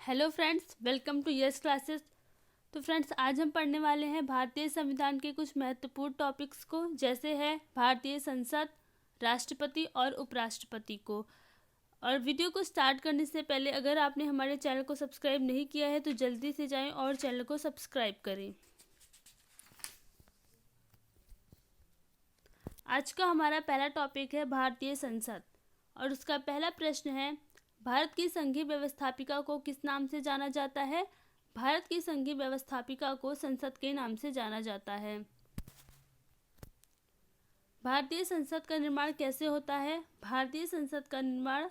Hello friends, welcome to yes classes. तो friends, आज हम पढ़ने वाले हैं भारतीय संविधान के कुछ महत्वपूर्ण टॉपिक्स को, जैसे है भारतीय संसद, राष्ट्रपति और उपराष्ट्रपति को। और वीडियो को स्टार्ट करने से पहले अगर आपने हमारे चैनल को सब्सक्राइब नहीं किया है तो जल्दी से जाएं और चैनल को सब्सक्राइब करें। आज का हमारा पहला टॉपिक है भारतीय संसद, और उसका पहला प्रश्न है, भारत की संघीय व्यवस्थापिका को किस नाम से जाना जाता है? भारत की संघीय व्यवस्थापिका को संसद के नाम से जाना जाता है। भारतीय संसद का निर्माण कैसे होता है? भारतीय संसद का निर्माण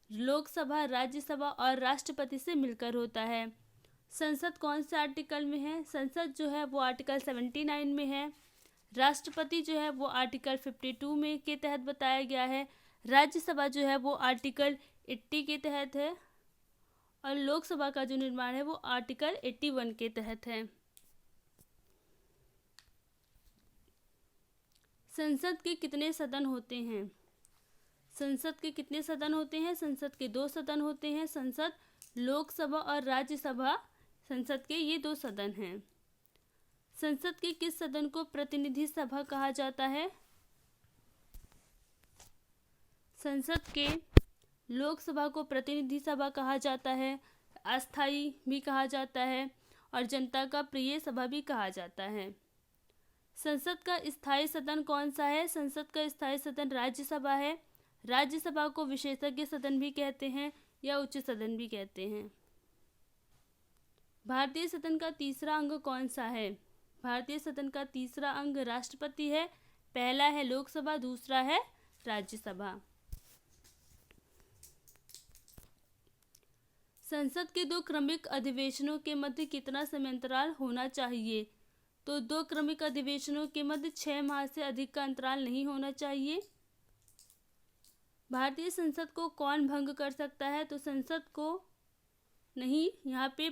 लोकसभा, राज्यसभा और राष्ट्रपति से मिलकर होता है। संसद कौन से आर्टिकल में है? संसद जो है वो आर्टिकल 79 में है। राष्ट्रपति जो है वो आर्टिकल 52 में के तहत बताया गया है। राज्यसभा जो है वो आर्टिकल 80 के तहत है, और लोकसभा का जो निर्माण है वो आर्टिकल 81 के तहत है। संसद के कितने सदन होते हैं? संसद के कितने सदन होते हैं? संसद के 2 सदन होते हैं। संसद, लोकसभा और राज्यसभा, संसद के ये 2 सदन हैं। संसद के किस सदन को प्रतिनिधि सभा कहा जाता है? संसद के लोकसभा को प्रतिनिधि सभा कहा जाता है, अस्थायी भी कहा जाता है और जनता का प्रिय सभा भी कहा जाता है। संसद का स्थायी सदन कौन सा है? संसद का स्थायी सदन राज्यसभा है। राज्यसभा को विशेषज्ञ सदन भी कहते हैं या उच्च सदन भी कहते हैं। भारतीय सदन का तीसरा अंग कौन सा है? भारतीय सदन का तीसरा अंग राष्ट्रपति है। पहला है लोकसभा, दूसरा है राज्यसभा। संसद के 2 क्रमिक अधिवेशनों के मध्य कितना समयांतराल होना चाहिए? तो 2 क्रमिक अधिवेशनों के मध्य 6 माह से अधिक का अंतराल नहीं होना चाहिए। भारतीय संसद को कौन भंग कर सकता है? तो संसद को नहीं, यहाँ पे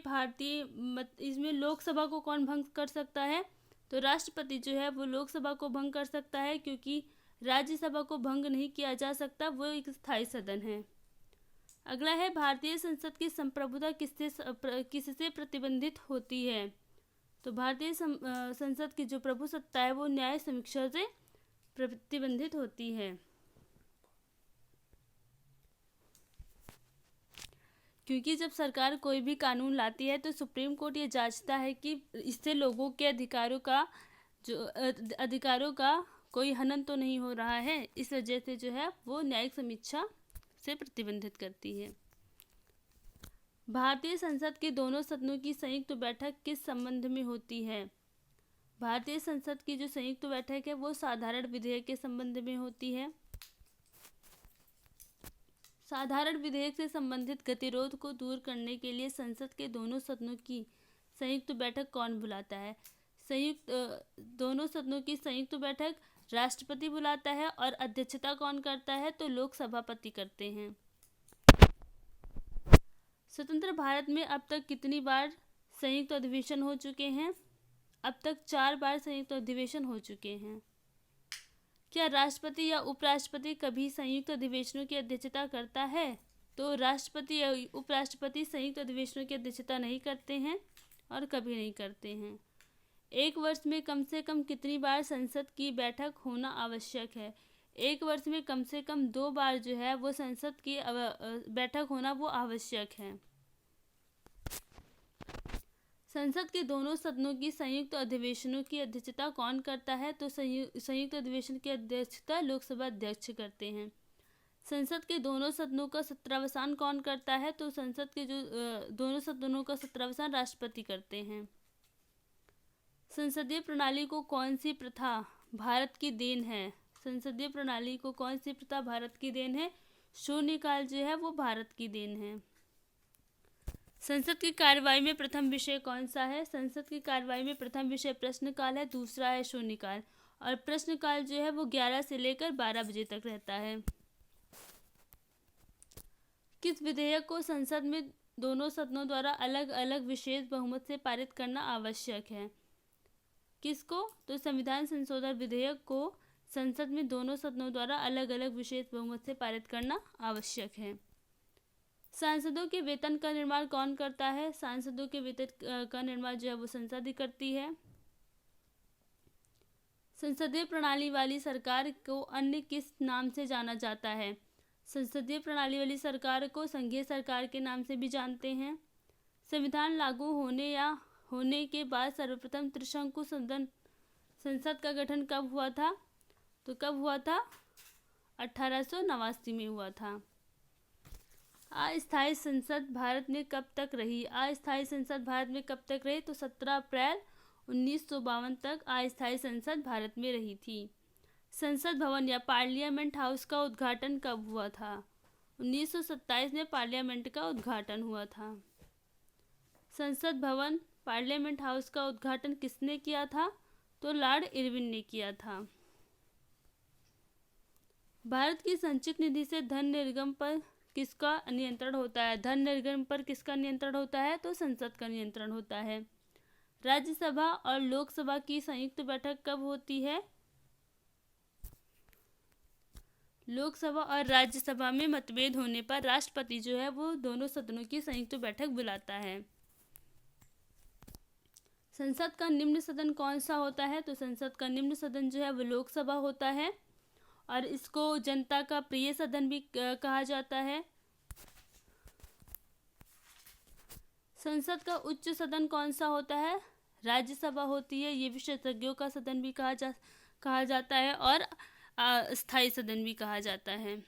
इसमें लोकसभा को कौन भंग कर सकता है? तो राष्ट्रपति जो है वो लोकसभा को भंग कर सकता है, क्योंकि राज्यसभा को भंग नहीं किया जा सकता, वो एक स्थायी सदन है। अगला है, भारतीय संसद की संप्रभुता किससे प्रतिबंधित होती है? तो भारतीय संसद की जो प्रभु सत्ता है वो न्याय समीक्षा से प्रतिबंधित होती है, क्योंकि जब सरकार कोई भी कानून लाती है तो सुप्रीम कोर्ट ये जांचता है कि इससे लोगों के अधिकारों का कोई हनन तो नहीं हो रहा है। इस वजह से जो है वो न्यायिक समीक्षा से प्रतिबंधित करती है। भारतीय संसद के दोनों सदनों की संयुक्त बैठक किस संबंध में होती है? भारतीय संसद की जो संयुक्त बैठक है वो साधारण विधेयक के संबंध में होती है। साधारण विधेयक से संबंधित गतिरोध को दूर करने के लिए संसद के दोनों सदनों की संयुक्त बैठक कौन बुलाता है? दोनों सदनों की संयुक्त बैठक राष्ट्रपति बुलाता है, और अध्यक्षता कौन करता है? तो लोक सभापति करते हैं। स्वतंत्र भारत में अब तक कितनी बार संयुक्त अधिवेशन हो चुके हैं? अब तक 4 बार संयुक्त अधिवेशन हो चुके हैं। क्या राष्ट्रपति या उपराष्ट्रपति कभी संयुक्त अधिवेशनों की अध्यक्षता करता है? तो राष्ट्रपति या उपराष्ट्रपति संयुक्त अधिवेशनों की अध्यक्षता नहीं करते हैं और कभी नहीं करते हैं। एक वर्ष में कम से कम कितनी बार संसद की बैठक होना आवश्यक है? एक वर्ष में कम से कम 2 बार जो है वो संसद की बैठक होना वो आवश्यक है। संसद के दोनों सदनों की संयुक्त अधिवेशनों की अध्यक्षता कौन करता है? तो संयुक्त अधिवेशन की अध्यक्षता लोकसभा अध्यक्ष करते हैं। संसद के दोनों सदनों का सत्रावसान कौन करता है? तो संसद के दोनों सदनों का सत्रावसान राष्ट्रपति करते हैं। संसदीय प्रणाली को कौन सी प्रथा भारत की देन है? संसदीय प्रणाली को कौन सी प्रथा भारत की देन है? शून्यकाल जो है वो भारत की देन है। संसद की कार्यवाही में प्रथम विषय कौन सा है? संसद की कार्यवाही में प्रथम विषय प्रश्नकाल है, दूसरा है शून्यकाल, और प्रश्नकाल जो है वो 11 से लेकर 12 बजे तक रहता है। किस विधेयक को संसद में दोनों सदनों द्वारा अलग अलग विशेष बहुमत से पारित करना आवश्यक है? किसको? तो संविधान संशोधन विधेयक को संसद में दोनों सदनों द्वारा अलग अलग विशेष बहुमत से पारित करना आवश्यक है। सांसदों के वेतन का निर्माण कौन करता है? सांसदों के वेतन का निर्माण जो है वो संसद ही करती है। संसदीय प्रणाली वाली सरकार को अन्य किस नाम से जाना जाता है? संसदीय प्रणाली वाली सरकार को संघीय सरकार के नाम से भी जानते हैं। संविधान लागू होने के बाद सर्वप्रथम त्रिशंकु संसद का गठन कब हुआ था? तो कब हुआ था? 1889 में हुआ था। अस्थायी संसद भारत में कब तक रही? अस्थायी संसद भारत में कब तक रही? तो 17 अप्रैल 1952 तक अस्थायी संसद भारत में रही थी। संसद भवन या पार्लियामेंट हाउस का उद्घाटन कब हुआ था? 1927 में पार्लियामेंट का उद्घाटन हुआ था। संसद भवन पार्लियामेंट हाउस का उद्घाटन किसने किया था? तो लॉर्ड इरविन ने किया था। भारत की संचित निधि से धन निर्गम पर किसका नियंत्रण होता है? धन निर्गम पर किसका नियंत्रण होता है? तो संसद का नियंत्रण होता है। राज्यसभा और लोकसभा की संयुक्त बैठक कब होती है? लोकसभा और राज्यसभा में मतभेद होने पर राष्ट्रपति जो है वो दोनों सदनों की संयुक्त बैठक बुलाता है। संसद का निम्न सदन कौन सा होता है? तो संसद का निम्न सदन जो है वो लोकसभा होता है और इसको जनता का प्रिय सदन भी कहा जाता है। संसद का उच्च सदन कौन सा होता है? राज्यसभा होती है। ये विशेषज्ञों का सदन भी कहा जाता है और स्थायी सदन भी कहा जाता है।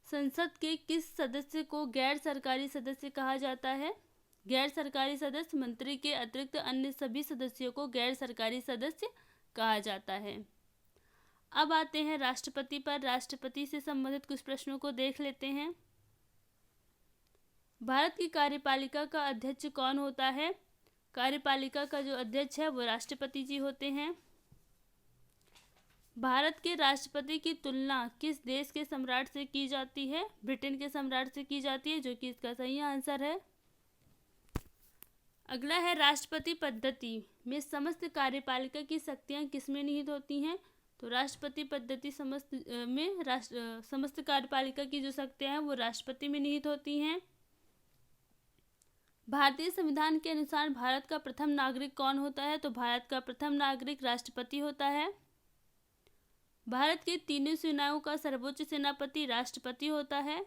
संसद के किस सदस्य को गैर सरकारी सदस्य कहा जाता है? गैर सरकारी सदस्य मंत्री के अतिरिक्त अन्य सभी सदस्यों को गैर सरकारी सदस्य कहा जाता है। अब आते हैं राष्ट्रपति पर। राष्ट्रपति से संबंधित कुछ प्रश्नों को देख लेते हैं। भारत की कार्यपालिका का अध्यक्ष कौन होता है? कार्यपालिका का जो अध्यक्ष है वो राष्ट्रपति जी होते हैं। भारत के राष्ट्रपति की तुलना किस देश के सम्राट से की जाती है? ब्रिटेन के सम्राट से की जाती है, जो कि इसका सही आंसर है। अगला है राष्ट्रपति पद्धति में समस्त कार्यपालिका की शक्तियां किसमें निहित होती हैं? तो राष्ट्रपति पद्धति समस्त कार्यपालिका की जो शक्तियां हैं वो राष्ट्रपति में निहित होती हैं। भारतीय संविधान के अनुसार भारत का प्रथम नागरिक कौन होता है? तो भारत का प्रथम नागरिक राष्ट्रपति होता है। भारत के तीनों सेनाओं का सर्वोच्च सेनापति राष्ट्रपति होता है।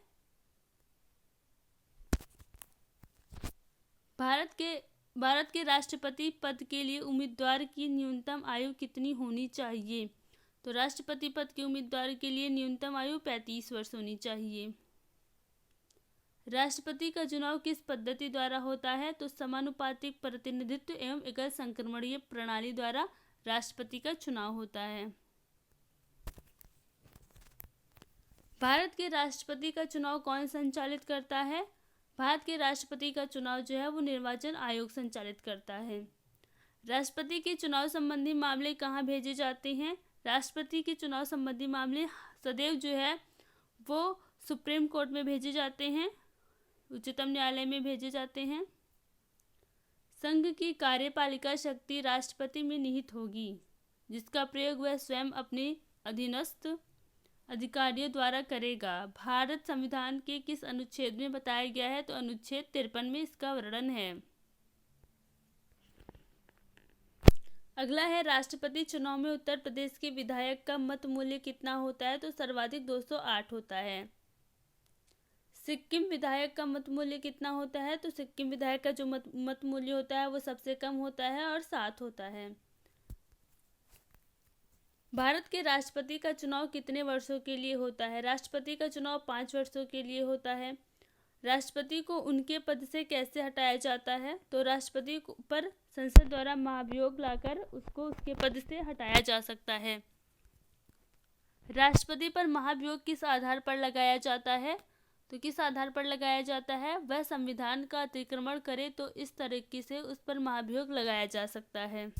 भारत के राष्ट्रपति पद के लिए उम्मीदवार की न्यूनतम आयु कितनी होनी चाहिए? तो राष्ट्रपति पद के उम्मीदवार के लिए न्यूनतम आयु 35 वर्ष होनी चाहिए। राष्ट्रपति का चुनाव किस पद्धति द्वारा होता है? तो समानुपातिक प्रतिनिधित्व एवं एकल संक्रमणीय प्रणाली द्वारा राष्ट्रपति का चुनाव होता है। भारत के राष्ट्रपति का चुनाव कौन संचालित करता है? भारत के राष्ट्रपति का चुनाव जो है वो निर्वाचन आयोग संचालित करता है। राष्ट्रपति के चुनाव संबंधी मामले कहाँ भेजे जाते हैं? राष्ट्रपति के चुनाव संबंधी मामले सदैव जो है वो सुप्रीम कोर्ट में भेजे जाते हैं, उच्चतम न्यायालय में भेजे जाते हैं। संघ की कार्यपालिका शक्ति राष्ट्रपति में निहित होगी, जिसका प्रयोग वह स्वयं अपने अधीनस्थ अधिकारियों द्वारा करेगा। भारत संविधान के किस अनुच्छेद में बताया गया है? तो अनुच्छेद 53 में इसका वर्णन है। अगला है राष्ट्रपति चुनाव में उत्तर प्रदेश के विधायक का मत मूल्य कितना होता है? तो सर्वाधिक 208 होता है। सिक्किम विधायक का मत मूल्य कितना होता है? तो सिक्किम विधायक का जो मत मूल्य होता है वो सबसे कम होता है और 7 होता है। भारत के राष्ट्रपति का चुनाव कितने वर्षों के लिए होता है? राष्ट्रपति का चुनाव 5 वर्षों के लिए होता है। राष्ट्रपति को उनके पद से कैसे हटाया जाता है? तो राष्ट्रपति पर संसद द्वारा महाभियोग लाकर उसको उसके पद से हटाया जा सकता है। राष्ट्रपति पर महाभियोग किस आधार पर लगाया जाता है? तो किस आधार पर लगाया जाता है? वह संविधान का अतिक्रमण करे तो इस तरीके से उस पर महाभियोग लगाया जा सकता है।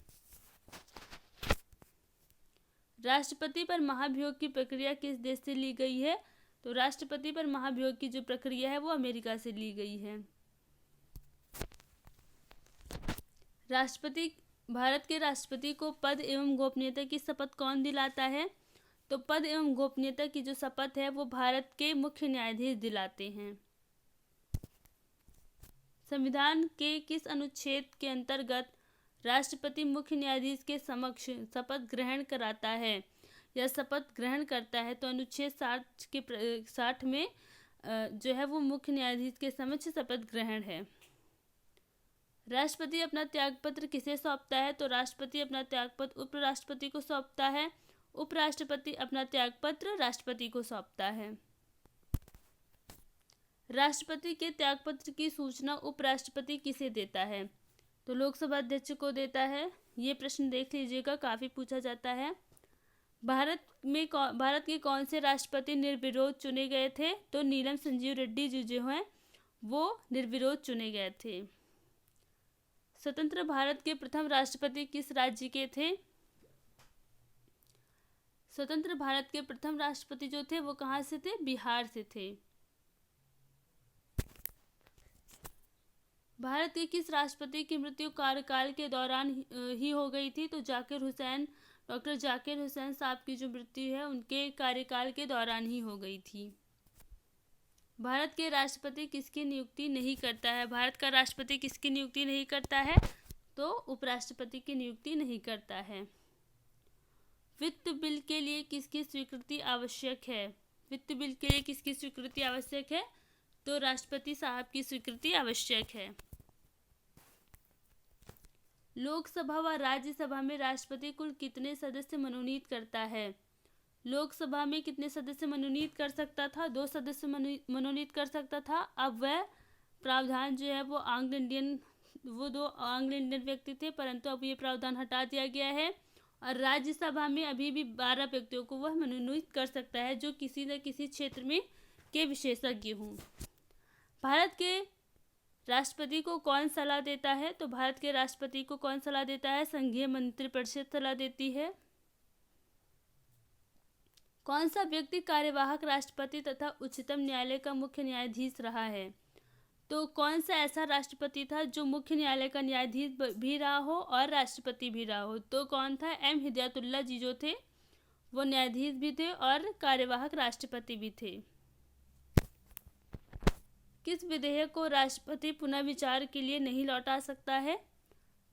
राष्ट्रपति पर महाभियोग की प्रक्रिया किस देश से ली गई है? तो राष्ट्रपति पर महाभियोग की जो प्रक्रिया है वो अमेरिका से ली गई है। भारत के राष्ट्रपति को पद एवं गोपनीयता की शपथ कौन दिलाता है? तो पद एवं गोपनीयता की जो शपथ है वो भारत के मुख्य न्यायाधीश दिलाते हैं। संविधान के किस अनुच्छेद के अंतर्गत राष्ट्रपति मुख्य न्यायाधीश के समक्ष शपथ ग्रहण कराता है या शपथ ग्रहण करता है? तो अनुच्छेद 60 में जो है वो मुख्य न्यायाधीश के समक्ष शपथ ग्रहण है। राष्ट्रपति अपना त्यागपत्र किसे सौंपता है? तो राष्ट्रपति अपना त्यागपत्र उपराष्ट्रपति को सौंपता है। उपराष्ट्रपति अपना त्यागपत्र राष्ट्रपति को सौंपता है। राष्ट्रपति के त्यागपत्र की सूचना उपराष्ट्रपति किसे देता है? तो लोकसभा अध्यक्ष को देता है। ये प्रश्न देख लीजिएगा, काफ़ी पूछा जाता है। भारत के कौन से राष्ट्रपति निर्विरोध चुने गए थे? तो नीलम संजीव रेड्डी जी जो हैं वो निर्विरोध चुने गए थे। स्वतंत्र भारत के प्रथम राष्ट्रपति किस राज्य के थे? स्वतंत्र भारत के प्रथम राष्ट्रपति जो थे वो कहाँ से थे? बिहार से थे। भारत के किस राष्ट्रपति की मृत्यु कार्यकाल के दौरान ही हो गई थी? तो डॉक्टर जाकिर हुसैन साहब की जो मृत्यु है उनके कार्यकाल के दौरान ही हो गई थी। भारत के राष्ट्रपति किसकी नियुक्ति नहीं करता है? भारत का राष्ट्रपति किसकी नियुक्ति नहीं करता है? तो उपराष्ट्रपति की नियुक्ति नहीं करता है। वित्त बिल के लिए किसकी स्वीकृति आवश्यक है? वित्त बिल के लिए किसकी स्वीकृति आवश्यक है? तो राष्ट्रपति साहब की स्वीकृति आवश्यक है। लोकसभा व राज्यसभा में राष्ट्रपति कुल कितने सदस्य मनोनीत करता है? लोकसभा में कितने सदस्य मनोनीत कर सकता था? 2 सदस्य मनोनीत कर सकता था। अब वह प्रावधान जो है वो दो आंग्ल इंडियन व्यक्ति थे, परंतु अब ये प्रावधान हटा दिया गया है और राज्यसभा में अभी भी 12 व्यक्तियों को वह मनोनीत कर सकता है जो किसी न किसी क्षेत्र में के विशेषज्ञ हों। भारत के राष्ट्रपति को कौन सलाह देता है? तो भारत के राष्ट्रपति को कौन सलाह देता है? संघीय मंत्रिपरिषद सलाह देती है। कौन सा व्यक्ति कार्यवाहक राष्ट्रपति तथा उच्चतम न्यायालय का मुख्य न्यायाधीश रहा है? तो कौन सा ऐसा राष्ट्रपति था जो मुख्य न्यायालय का न्यायाधीश भी रहा हो और राष्ट्रपति भी रहा हो? तो कौन था? एम हिदायतुल्लाह जी जो थे वो न्यायाधीश भी थे और कार्यवाहक राष्ट्रपति भी थे। किस विधेयक को राष्ट्रपति पुनः विचार के लिए नहीं लौटा सकता है?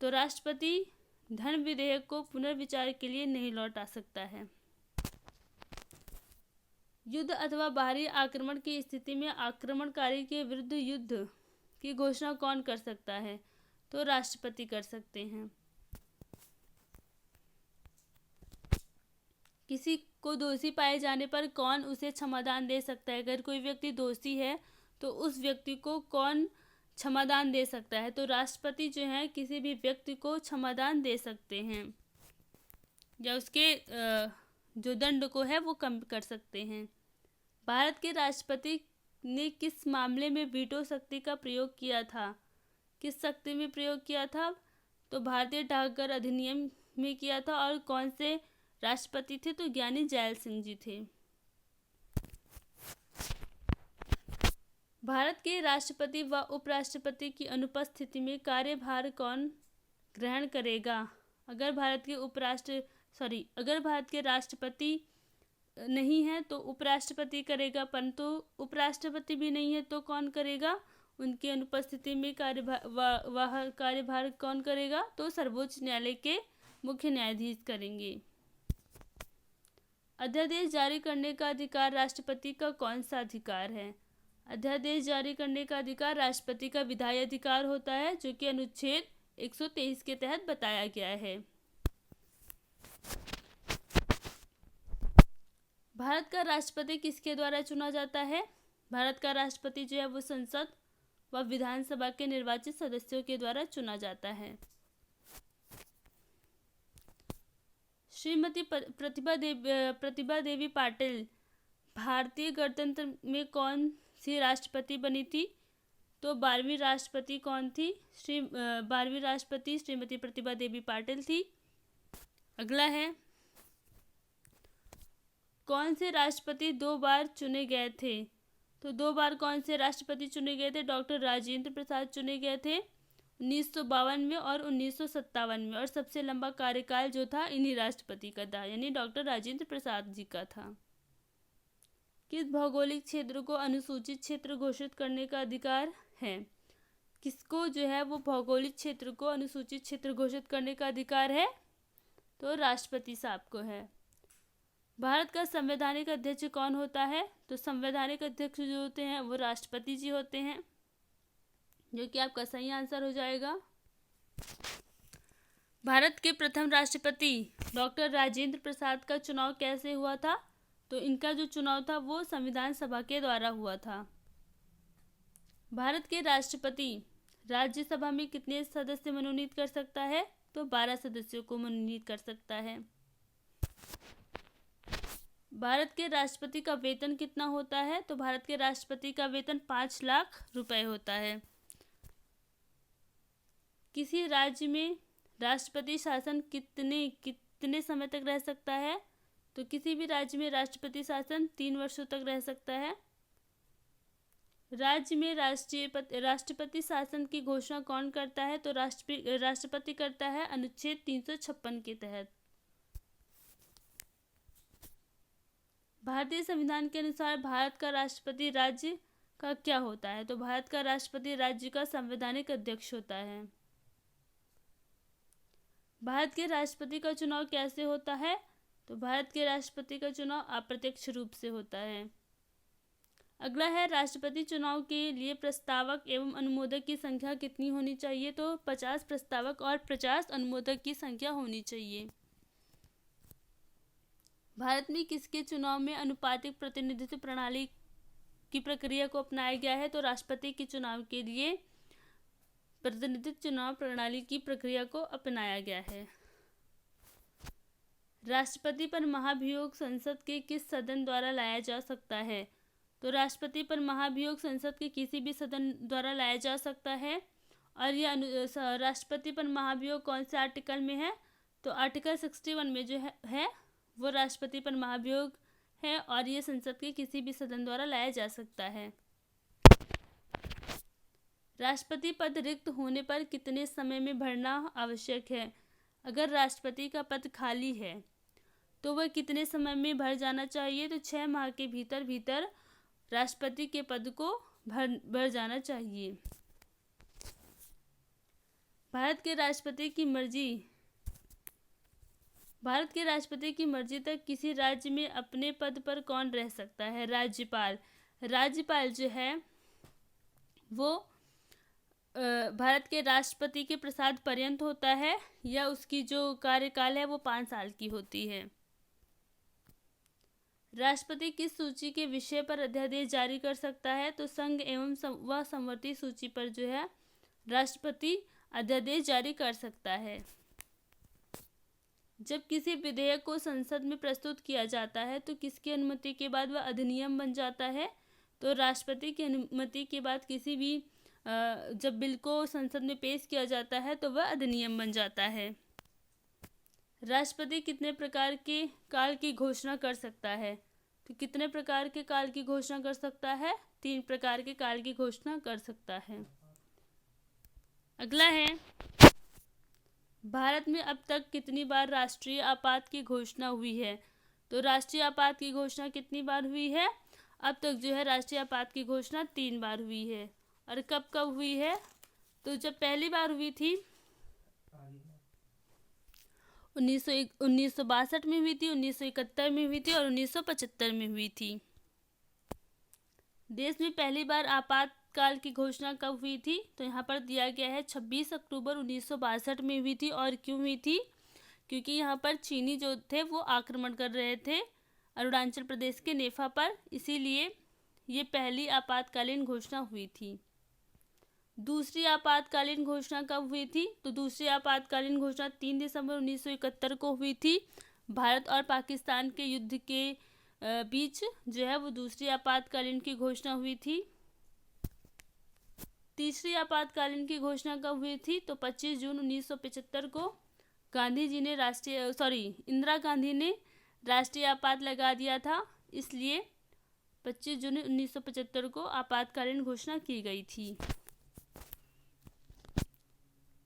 तो राष्ट्रपति धन विधेयक को पुनर्विचार के लिए नहीं लौटा सकता है। युद्ध अथवा बाहरी आक्रमण की स्थिति में आक्रमणकारी के विरुद्ध युद्ध की घोषणा कौन कर सकता है? तो राष्ट्रपति कर सकते हैं। किसी को दोषी पाए जाने पर कौन उसे क्षमादान दे सकता है? अगर कोई व्यक्ति दोषी है तो उस व्यक्ति को कौन क्षमादान दे सकता है? तो राष्ट्रपति जो है किसी भी व्यक्ति को क्षमादान दे सकते हैं या उसके जो दंड को है वो कम कर सकते हैं। भारत के राष्ट्रपति ने किस मामले में वीटो शक्ति का प्रयोग किया था? किस शक्ति में प्रयोग किया था? तो भारतीय डाकघर अधिनियम में किया था। और कौन से राष्ट्रपति थे? तो ज्ञानी जैल सिंह जी थे। भारत के राष्ट्रपति व उपराष्ट्रपति की अनुपस्थिति में कार्यभार कौन ग्रहण करेगा? अगर भारत के राष्ट्रपति नहीं है तो उपराष्ट्रपति करेगा, परंतु उपराष्ट्रपति भी नहीं है तो कौन करेगा? उनकी अनुपस्थिति में कार्यभार कौन करेगा? तो सर्वोच्च न्यायालय के मुख्य न्यायाधीश करेंगे। अध्यादेश जारी करने का अधिकार राष्ट्रपति का कौन सा अधिकार है? अध्यादेश जारी करने का अधिकार राष्ट्रपति का विधायी अधिकार होता है, जो कि अनुच्छेद 123 के तहत बताया गया है। भारत का राष्ट्रपति किसके द्वारा चुना जाता है? भारत का राष्ट्रपति जो है वो संसद व विधानसभा के निर्वाचित सदस्यों के द्वारा चुना जाता है। श्रीमती प्रतिभा देवी पाटिल भारतीय गणतंत्र में कौन सी राष्ट्रपति बनी थी? तो 12वीं राष्ट्रपति कौन थी? 12वीं राष्ट्रपति श्रीमती प्रतिभा देवी पाटिल थी। अगला है, कौन से राष्ट्रपति 2 बार चुने गए थे? तो 2 बार कौन से राष्ट्रपति चुने गए थे? डॉक्टर राजेंद्र प्रसाद चुने गए थे 1952 में और 1957 में, और सबसे लंबा कार्यकाल जो था इन्हीं राष्ट्रपति का था, यानी डॉक्टर राजेंद्र प्रसाद जी का था। किस भौगोलिक क्षेत्र को अनुसूचित क्षेत्र घोषित करने का अधिकार है? किसको जो है वो भौगोलिक क्षेत्र को अनुसूचित क्षेत्र घोषित करने का अधिकार है? तो राष्ट्रपति साहब को है। भारत का संवैधानिक अध्यक्ष कौन होता है? तो संवैधानिक अध्यक्ष जो होते हैं वो राष्ट्रपति जी होते हैं, जो कि आपका सही आंसर हो जाएगा। भारत के प्रथम राष्ट्रपति डॉक्टर राजेंद्र प्रसाद का चुनाव कैसे हुआ था? तो इनका जो चुनाव था वो संविधान सभा के द्वारा हुआ था। भारत के राष्ट्रपति राज्यसभा में कितने सदस्य मनोनीत कर सकता है? तो 12 सदस्यों को मनोनीत कर सकता है। भारत के राष्ट्रपति का वेतन कितना होता है? तो भारत के राष्ट्रपति का वेतन 5 लाख रुपए होता है। किसी राज्य में राष्ट्रपति शासन कितने समय तक रह सकता है? तो किसी भी राज्य में राष्ट्रपति शासन 3 वर्षों तक रह सकता है। राज्य में राष्ट्रपति शासन की घोषणा कौन करता है? तो राष्ट्रपति करता है अनुच्छेद 356 के तहत। भारतीय संविधान के अनुसार भारत का राष्ट्रपति राज्य का क्या होता है? तो भारत का राष्ट्रपति राज्य का संवैधानिक अध्यक्ष होता है। भारत के राष्ट्रपति का चुनाव कैसे होता है? तो भारत के राष्ट्रपति का चुनाव अप्रत्यक्ष रूप से होता है। अगला है राष्ट्रपति चुनाव के लिए प्रस्तावक एवं अनुमोदक की संख्या कितनी होनी चाहिए? तो 50 प्रस्तावक और 50 अनुमोदक की संख्या होनी चाहिए। भारत में किसके चुनाव में अनुपातिक प्रतिनिधित्व प्रणाली की प्रक्रिया को अपनाया गया है? तो राष्ट्रपति के चुनाव के लिए प्रतिनिधित्व चुनाव प्रणाली की प्रक्रिया को अपनाया गया है। राष्ट्रपति पर महाभियोग संसद के किस सदन द्वारा लाया जा सकता है? तो राष्ट्रपति पर महाभियोग संसद के किसी भी सदन द्वारा लाया जा सकता है। और यह राष्ट्रपति पर महाभियोग कौन से आर्टिकल में है? तो आर्टिकल 61 में जो है वो राष्ट्रपति पर महाभियोग है और यह संसद के किसी भी सदन द्वारा लाया जा सकता है। राष्ट्रपति पद रिक्त होने पर कितने समय में भरना आवश्यक है? अगर राष्ट्रपति का पद खाली है तो वह कितने समय में भर जाना चाहिए? तो 6 माह के भीतर राष्ट्रपति के पद को भर जाना चाहिए। भारत के राष्ट्रपति की मर्जी तक किसी राज्य में अपने पद पर कौन रह सकता है? राज्यपाल जो है वो भारत के राष्ट्रपति के प्रसाद पर्यंत होता है, या उसकी जो कार्यकाल है वो 5 साल की होती है। राष्ट्रपति किस सूची के विषय पर अध्यादेश जारी कर सकता है? तो संघ एवं व समवर्ती सूची पर जो है राष्ट्रपति अध्यादेश जारी कर सकता है। जब किसी विधेयक को संसद में प्रस्तुत किया जाता है तो किसकी अनुमति के बाद वह अधिनियम बन जाता है? तो राष्ट्रपति की अनुमति के बाद किसी भी जब बिल को संसद में पेश किया जाता है तो वह अधिनियम बन जाता है। राष्ट्रपति कितने प्रकार के काल की घोषणा कर सकता है? तो कितने प्रकार के काल की घोषणा कर सकता है? 3 प्रकार के काल की घोषणा कर सकता है। अगला है भारत में अब तक कितनी बार राष्ट्रीय आपात की घोषणा हुई है? तो राष्ट्रीय आपात की घोषणा कितनी बार हुई है? अब तक जो है राष्ट्रीय आपात की घोषणा 3 बार हुई है। और कब हुई है? तो जब पहली बार हुई थी 1962 में हुई थी, 1971 में हुई थी और 1975 में हुई थी। देश में पहली बार आपातकाल की घोषणा कब हुई थी? तो यहाँ पर दिया गया है 26 अक्टूबर 1962 में हुई थी। और क्यों हुई थी? क्योंकि यहाँ पर चीनी जो थे वो आक्रमण कर रहे थे अरुणाचल प्रदेश के नेफा पर, इसीलिए ये पहली आपातकालीन घोषणा हुई थी। दूसरी आपातकालीन घोषणा कब हुई थी? तो दूसरी आपातकालीन घोषणा 3 दिसंबर 1971 को हुई थी। भारत और पाकिस्तान के युद्ध के बीच जो है वो दूसरी आपातकालीन की घोषणा हुई थी। तीसरी आपातकालीन की घोषणा कब हुई थी? तो 25 जून 1975 को इंदिरा गांधी ने राष्ट्रीय आपात लगा दिया था, इसलिए 25 जून 1975 को आपातकालीन घोषणा की गई थी।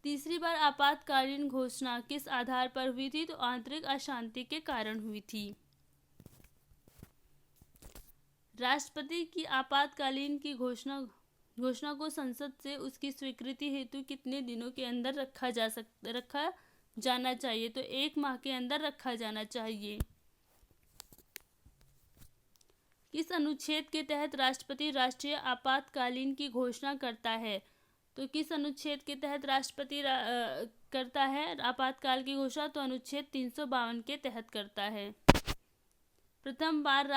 तीसरी बार आपातकालीन घोषणा किस आधार पर हुई थी? तो आंतरिक अशांति के कारण हुई थी। राष्ट्रपति की आपातकालीन की घोषणा घोषणा को संसद से उसकी स्वीकृति हेतु कितने दिनों के अंदर रखा जाना चाहिए? तो 1 माह के अंदर रखा जाना चाहिए। किस अनुच्छेद के तहत राष्ट्रपति राष्ट्रीय आपातकालीन की घोषणा करता है? तो किस अनुच्छेद के तहत राष्ट्रपति करता है आपातकाल की घोषणा? तो अनुच्छेद 352 के तहत करता है। प्रथम बार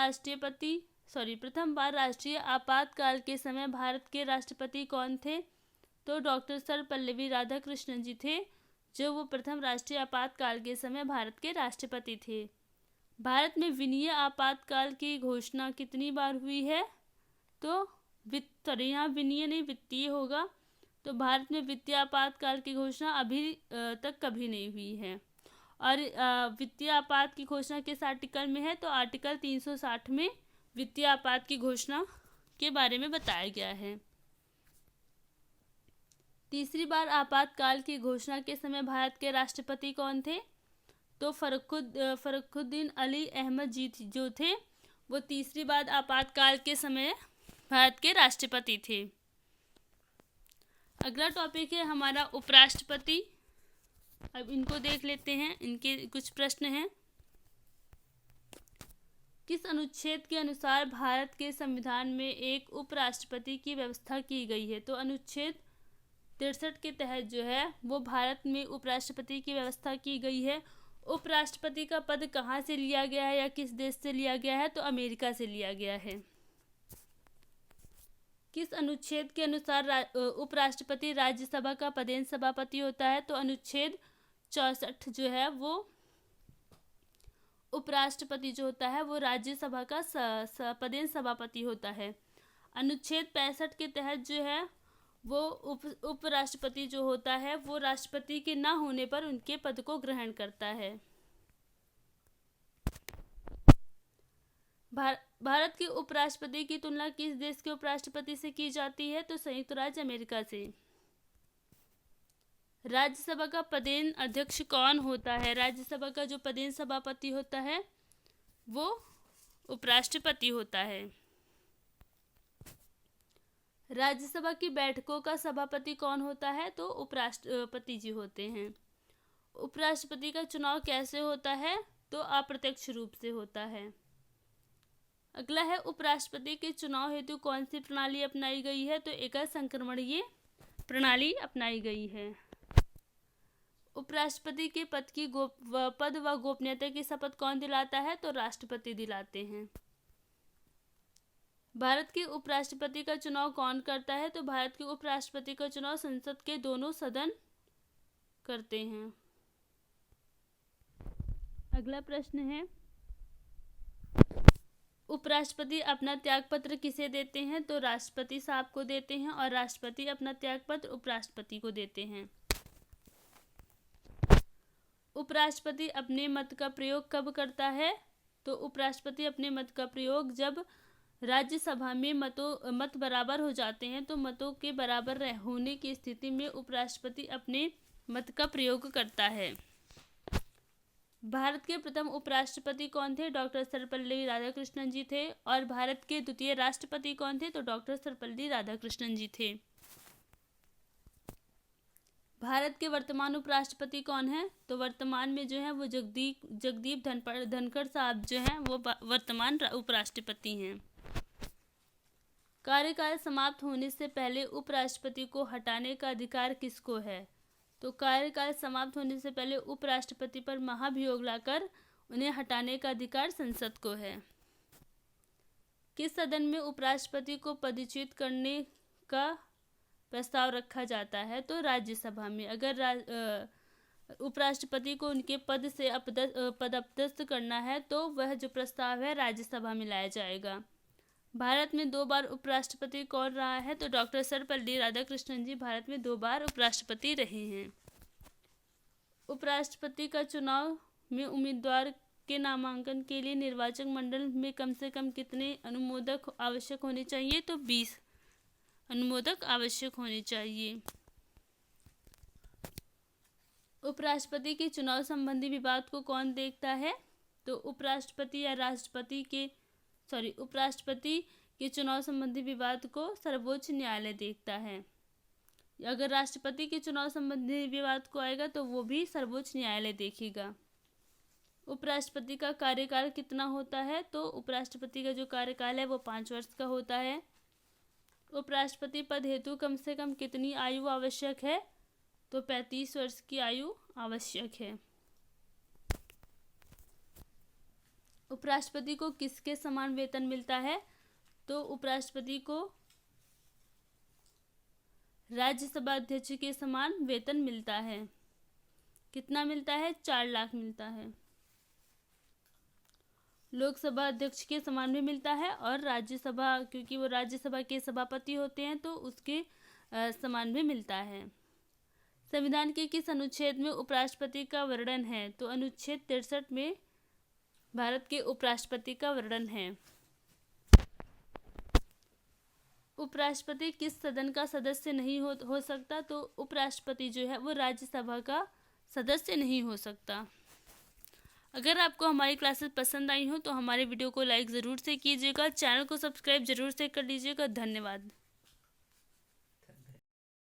राष्ट्रीय आपातकाल के समय भारत के राष्ट्रपति कौन थे? तो डॉक्टर सर्वपल्ली राधाकृष्णन जी थे, जो वो प्रथम राष्ट्रीय आपातकाल के समय भारत के राष्ट्रपति थे। भारत में वित्तीय आपातकाल की घोषणा कितनी बार हुई है? तो यहाँ वित्तीय नहीं वित्तीय होगा। तो भारत में वित्तीय आपातकाल की घोषणा अभी तक कभी नहीं हुई है। और वित्तीय आपात की घोषणा किस आर्टिकल में है? तो आर्टिकल 360 में वित्तीय आपात की घोषणा के बारे में बताया गया है। तीसरी बार आपातकाल की घोषणा के समय भारत के राष्ट्रपति कौन थे? तो फरुखुद्दीन अली अहमद जी जो थे वो तीसरी बार आपातकाल के समय भारत के राष्ट्रपति थे। अगला टॉपिक है हमारा उपराष्ट्रपति। अब इनको देख लेते हैं, इनके कुछ प्रश्न हैं। किस अनुच्छेद के अनुसार भारत के संविधान में एक उपराष्ट्रपति की व्यवस्था की गई है? तो अनुच्छेद 63 के तहत जो है वो भारत में उपराष्ट्रपति की व्यवस्था की गई है। उपराष्ट्रपति का पद कहाँ से लिया गया है या किस देश से लिया गया है? तो अमेरिका से लिया गया है। किस अनुच्छेद के अनुसार उपराष्ट्रपति राज्यसभा का पदेन सभापति होता है? तो अनुच्छेद 64 जो है वो उपराष्ट्रपति जो होता है वो राज्यसभा का पदेन सभापति होता है। अनुच्छेद 65 के तहत जो है वो उपराष्ट्रपति जो होता है वो राष्ट्रपति के न होने पर उनके पद को ग्रहण करता है। भारत के उपराष्ट्रपति की तुलना किस देश के उपराष्ट्रपति से की जाती है? तो संयुक्त राज्य अमेरिका से। राज्यसभा का पदेन अध्यक्ष कौन होता है? राज्यसभा का जो पदेन सभापति होता है वो उपराष्ट्रपति होता है। राज्यसभा की बैठकों का सभापति कौन होता है? तो उपराष्ट्रपति जी होते हैं। उपराष्ट्रपति का चुनाव कैसे होता है? तो अप्रत्यक्ष रूप से होता है। अगला है उपराष्ट्रपति के चुनाव हेतु कौन सी प्रणाली अपनाई गई है? तो एकल संक्रमणीय प्रणाली अपनाई गई है। उपराष्ट्रपति के पद व गोपनीयता की शपथ कौन दिलाता है? तो राष्ट्रपति दिलाते हैं। भारत के उपराष्ट्रपति का चुनाव कौन करता है? तो भारत के उपराष्ट्रपति का चुनाव संसद के दोनों सदन करते हैं। अगला प्रश्न है उपराष्ट्रपति अपना त्यागपत्र किसे देते हैं? तो राष्ट्रपति साहब को देते हैं और राष्ट्रपति अपना त्यागपत्र उपराष्ट्रपति को देते हैं। उपराष्ट्रपति अपने मत का प्रयोग कब करता है? तो उपराष्ट्रपति अपने मत का प्रयोग जब राज्यसभा में मत बराबर हो जाते हैं, तो मतों के बराबर होने की स्थिति में उपराष्ट्रपति अपने मत का प्रयोग करता है। भारत के प्रथम उपराष्ट्रपति कौन थे? डॉक्टर सर्वपल्ली राधाकृष्णन जी थे। और भारत के द्वितीय राष्ट्रपति कौन थे? तो डॉक्टर सर्वपल्ली राधाकृष्णन जी थे। भारत के वर्तमान उपराष्ट्रपति कौन है? तो वर्तमान में जो है वो जगदीप धनखड़ साहब जो हैं वो वर्तमान उपराष्ट्रपति हैं। कार्यकाल समाप्त होने से पहले उपराष्ट्रपति को हटाने का अधिकार किसको है? तो कार्यकाल समाप्त होने से पहले उपराष्ट्रपति पर महाभियोग लाकर उन्हें हटाने का अधिकार संसद को है। किस सदन में उपराष्ट्रपति को पदच्युत करने का प्रस्ताव रखा जाता है? तो राज्यसभा में। अगर उपराष्ट्रपति को उनके पद से पदस्थापित करना है तो वह जो प्रस्ताव है राज्यसभा में लाया जाएगा। भारत में 2 बार उपराष्ट्रपति कौन रहा है? तो डॉक्टर सर्वपल्ली राधाकृष्णन जी भारत में 2 बार उपराष्ट्रपति रहे हैं। उपराष्ट्रपति का चुनाव में उम्मीदवार के नामांकन के लिए निर्वाचक मंडल में कम से कम कितने अनुमोदक आवश्यक होने चाहिए? तो 20 अनुमोदक आवश्यक होने चाहिए। उपराष्ट्रपति के चुनाव संबंधी विवाद को कौन देखता है? तो उपराष्ट्रपति के चुनाव संबंधी विवाद को सर्वोच्च न्यायालय देखता है। अगर राष्ट्रपति के चुनाव संबंधी विवाद को आएगा तो वो भी सर्वोच्च न्यायालय देखेगा। उपराष्ट्रपति का कार्यकाल कितना होता है? तो उपराष्ट्रपति का जो कार्यकाल है वो 5 वर्ष का होता है। उपराष्ट्रपति पद हेतु कम से कम कितनी आयु आवश्यक है? तो 35 वर्ष की आयु आवश्यक है। उपराष्ट्रपति को किसके समान वेतन मिलता है? तो उपराष्ट्रपति को राज्यसभा अध्यक्ष के समान वेतन मिलता है। कितना मिलता है? 4 लाख मिलता है। लोकसभा अध्यक्ष के समान भी मिलता है और राज्यसभा, क्योंकि वो राज्यसभा के सभापति होते हैं, तो उसके समान भी मिलता है। संविधान के किस अनुच्छेद में उपराष्ट्रपति का वर्णन है? तो अनुच्छेद 63 में भारत के उपराष्ट्रपति का वर्णन है। उपराष्ट्रपति किस सदन का सदस्य नहीं हो सकता? तो उपराष्ट्रपति जो है वो राज्यसभा का सदस्य नहीं हो सकता। अगर आपको हमारी क्लासेस पसंद आई हो तो हमारे वीडियो को लाइक ज़रूर से कीजिएगा, चैनल को सब्सक्राइब ज़रूर से कर लीजिएगा। धन्यवाद।